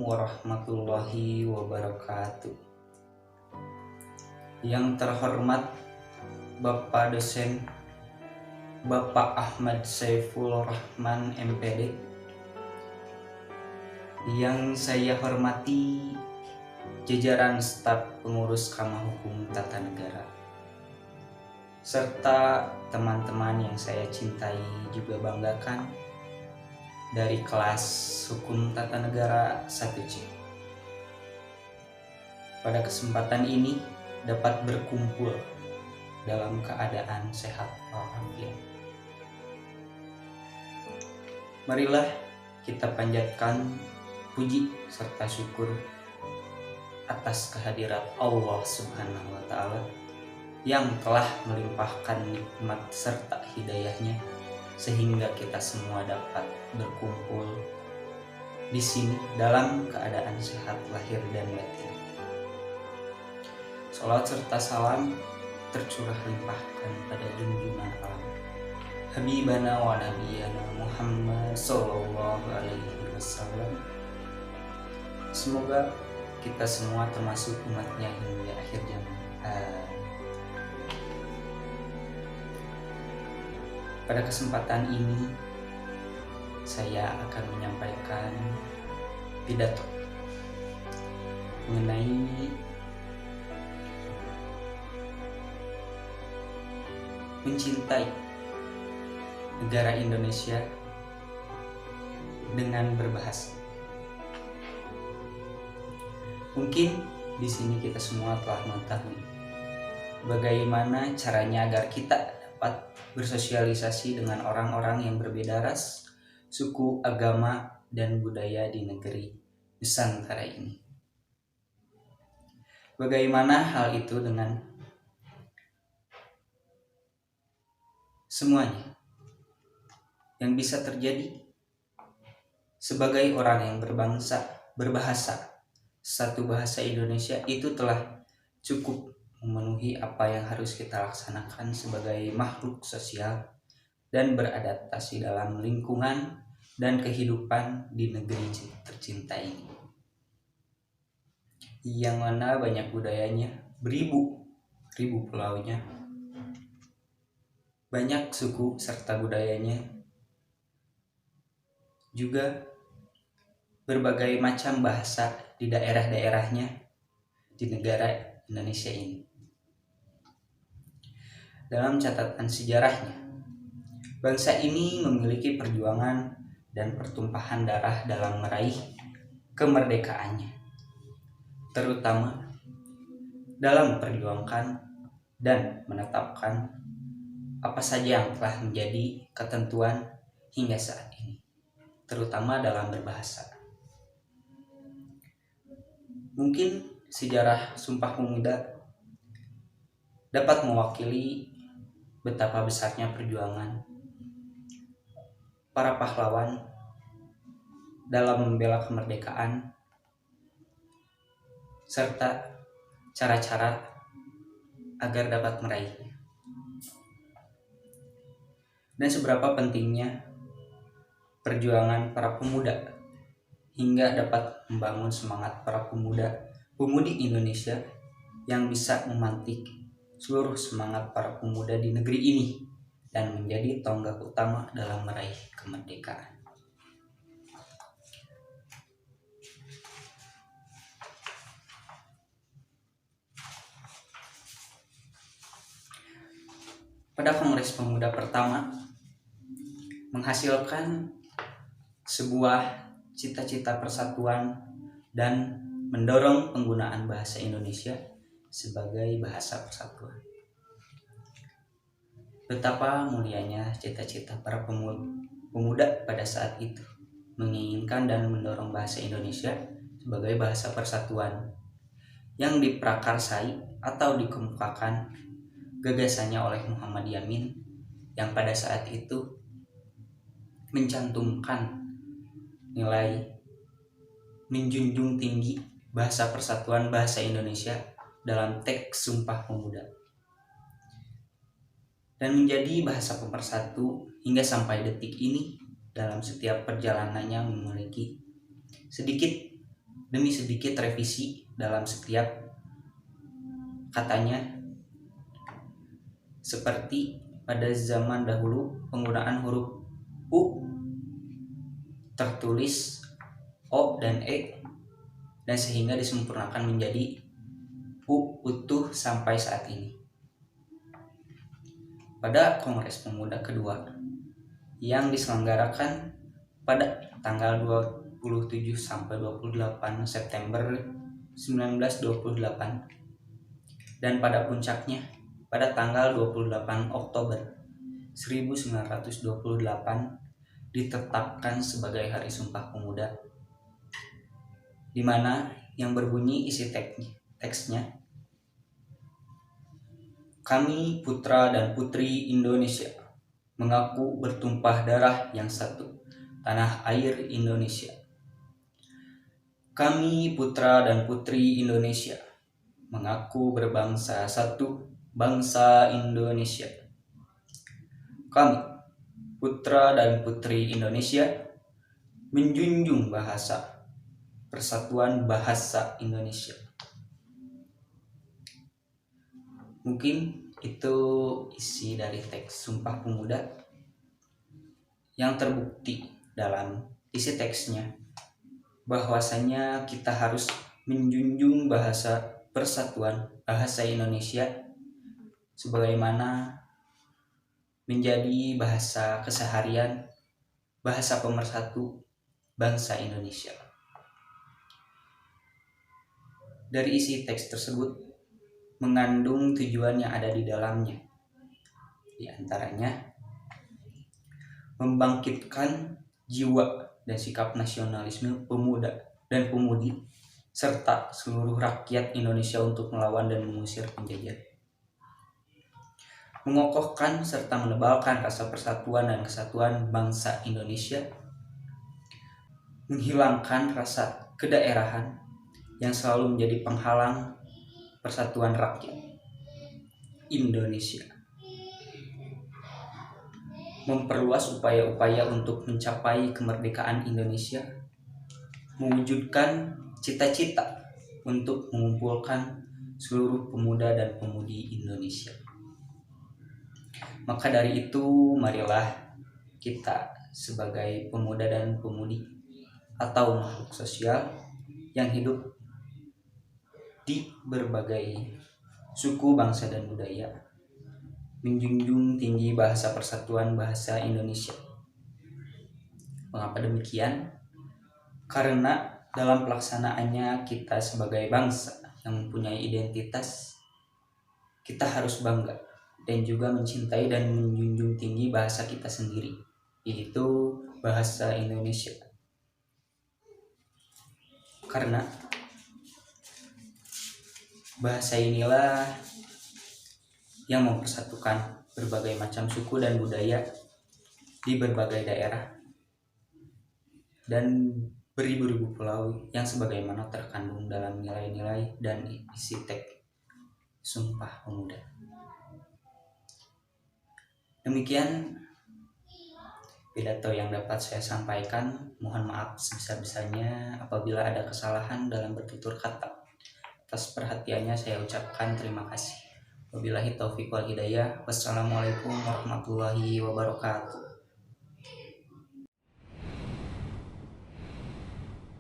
warahmatullahi wabarakatuh. Yang terhormat Bapak Dosen Bapak Ahmad Saiful Rahman MPD, yang saya hormati jajaran staf pengurus Kamah Hukum Tata Negara, serta teman-teman yang saya cintai juga banggakan dari kelas Hukum Tata Negara 1C. Pada kesempatan ini dapat berkumpul dalam keadaan sehat walafiat. Marilah kita panjatkan puji serta syukur atas kehadirat Allah Subhanahu wa Ta'ala yang telah melimpahkan nikmat serta hidayahnya sehingga kita semua dapat berkumpul di sini dalam keadaan sehat lahir dan batin. Salawat serta salam tercurah limpahkan pada junjungan alam Habibana wa Nabiyana Muhammad Sallallahu Alaihi Wasallam. Semoga kita semua termasuk umatnya hingga akhir zaman. Pada kesempatan ini saya akan menyampaikan pidato mengenai mencintai negara Indonesia dengan berbahasa. Mungkin di sini kita semua telah mengetahui bagaimana caranya agar kita dapat bersosialisasi dengan orang-orang yang berbeda ras, suku, agama, dan budaya di negeri Nusantara ini. Bagaimana hal itu dengan semuanya yang bisa terjadi sebagai orang yang berbahasa satu bahasa Indonesia itu telah cukup memenuhi apa yang harus kita laksanakan sebagai makhluk sosial dan beradaptasi dalam lingkungan dan kehidupan di negeri tercinta ini, yang mana banyak budayanya, beribu pulaunya, banyak suku serta budayanya, juga berbagai macam bahasa di daerah-daerahnya di negara Indonesia ini. Dalam catatan sejarahnya, bangsa ini memiliki perjuangan dan pertumpahan darah dalam meraih kemerdekaannya, terutama dalam memperjuangkan dan menetapkan apa saja yang telah menjadi ketentuan hingga saat ini, terutama dalam berbahasa. Mungkin sejarah Sumpah Pemuda dapat mewakili betapa besarnya perjuangan para pahlawan dalam membela kemerdekaan serta cara-cara agar dapat meraihnya, dan seberapa pentingnya perjuangan para pemuda hingga dapat membangun semangat para pemudi Indonesia yang bisa memantik seluruh semangat para pemuda di negeri ini dan menjadi tonggak utama dalam meraih kemerdekaan. Pada Kongres Pemuda pertama menghasilkan sebuah cita-cita persatuan dan mendorong penggunaan bahasa Indonesia sebagai bahasa persatuan. Betapa mulianya cita-cita para pemuda pada saat itu menginginkan dan mendorong bahasa Indonesia sebagai bahasa persatuan yang diprakarsai atau dikemukakan gagasannya oleh Muhammad Yamin yang pada saat itu mencantumkan nilai menjunjung tinggi bahasa persatuan bahasa Indonesia dalam teks Sumpah Pemuda dan menjadi bahasa pemersatu hingga sampai detik ini. Dalam setiap perjalanannya memiliki sedikit demi sedikit revisi dalam setiap katanya, seperti pada zaman dahulu penggunaan huruf U tertulis O dan E, dan sehingga disempurnakan menjadi U utuh sampai saat ini. Pada Kongres Pemuda kedua yang diselenggarakan pada tanggal 27 sampai 28 September 1928 dan pada puncaknya pada tanggal 28 Oktober 1928 ditetapkan sebagai Hari Sumpah Pemuda, di mana yang berbunyi isi teksnya, kami putra dan putri Indonesia mengaku bertumpah darah yang satu, tanah air Indonesia. Kami putra dan putri Indonesia mengaku berbangsa satu, bangsa Indonesia. Kami putra dan putri Indonesia menjunjung bahasa Persatuan Bahasa Indonesia. Mungkin itu isi dari teks Sumpah Pemuda yang terbukti dalam isi teksnya bahwasanya kita harus menjunjung bahasa Persatuan Bahasa Indonesia sebagaimana menjadi bahasa keseharian, bahasa pemersatu bangsa Indonesia. Dari isi teks tersebut mengandung tujuan yang ada di dalamnya, di antaranya membangkitkan jiwa dan sikap nasionalisme pemuda dan pemudi serta seluruh rakyat Indonesia untuk melawan dan mengusir penjajah, mengokohkan serta menebalkan rasa persatuan dan kesatuan bangsa Indonesia, menghilangkan rasa kedaerahan yang selalu menjadi penghalang persatuan rakyat Indonesia, memperluas upaya-upaya untuk mencapai kemerdekaan Indonesia, mewujudkan cita-cita untuk mengumpulkan seluruh pemuda dan pemudi Indonesia. Maka dari itu, marilah kita sebagai pemuda dan pemudi atau makhluk sosial yang hidup di berbagai suku, bangsa, dan budaya menjunjung tinggi bahasa Persatuan Bahasa Indonesia. Mengapa demikian? Karena dalam pelaksanaannya kita sebagai bangsa yang mempunyai identitas, kita harus bangga dan juga mencintai dan menjunjung tinggi bahasa kita sendiri, yaitu bahasa Indonesia. Karena bahasa inilah yang mempersatukan berbagai macam suku dan budaya di berbagai daerah dan beribu-ribu pulau yang sebagaimana terkandung dalam nilai-nilai dan isi teks Sumpah Pemuda. Demikian pidato yang dapat saya sampaikan. Mohon maaf sebesar-besarnya apabila ada kesalahan dalam bertutur kata. Atas perhatiannya saya ucapkan terima kasih. Wabillahi taufiq wal hidayah. Wassalamualaikum warahmatullahi wabarakatuh.